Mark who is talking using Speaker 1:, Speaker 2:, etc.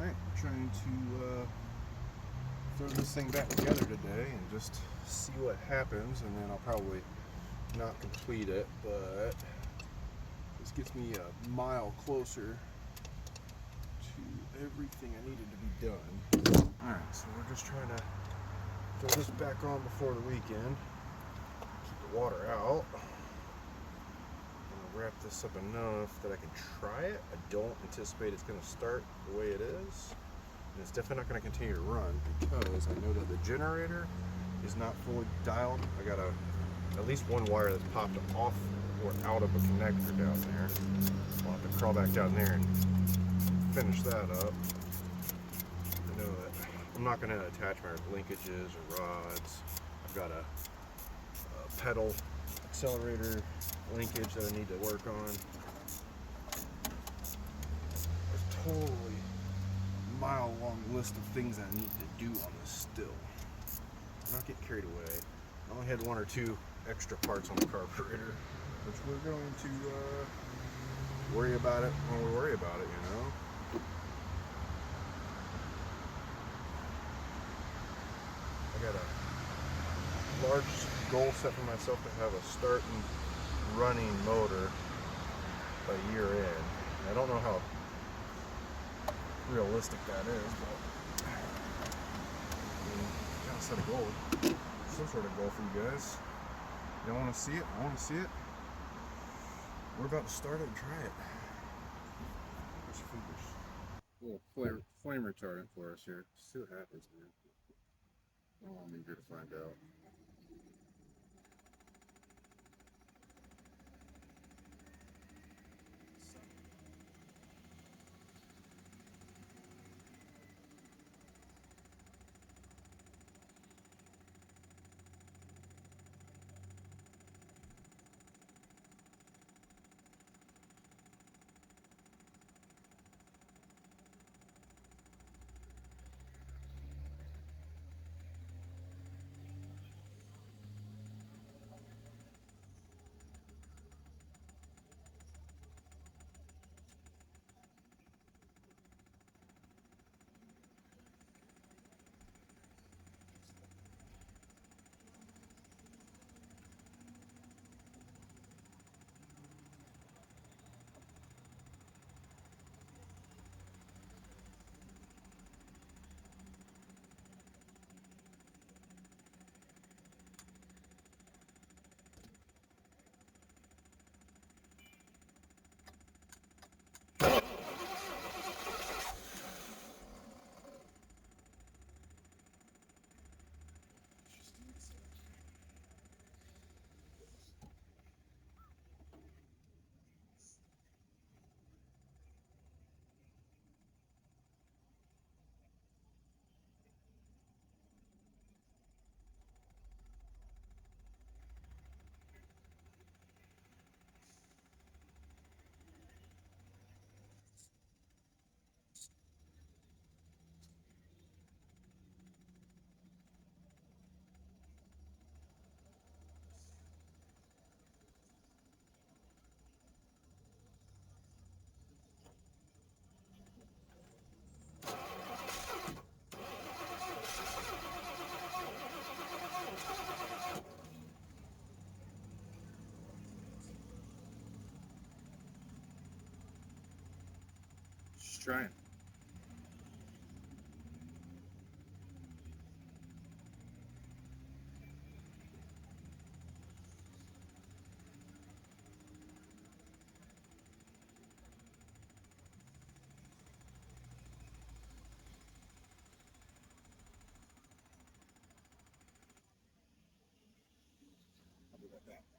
Speaker 1: Alright, trying to throw this thing back together today and just see what happens, and then I'll probably not complete it, but this gets me a mile closer to everything I needed to be done. Alright, so we're just trying to throw this back on before the weekend, keep the water out. Wrap this up enough that I can try it. I don't anticipate it's going to start the way it is, and it's definitely not going to continue to run because I know that the generator is not fully dialed. I got at least one wire that's popped off or out of a connector down there. I'll have to crawl back down there and finish that up. I know that I'm not going to attach my linkages or rods. I've got a pedal accelerator linkage that I need to work on. There's totally a mile-long list of things I need to do on this still. Not get carried away. I only had one or two extra parts on the carburetor, which we're going to worry about it when we worry about it, you know. I got a large goal set for myself to have a start and running motor by year end. I don't know how realistic that is, but I mean, gotta set a goal, some sort of goal for you guys. You don't want to see it? I want to see it. We're about to start it and try it. Where's your fingers? A little flame retardant for us here. See what happens, man. Oh, I'm eager to find out. Trying. I'll be right back.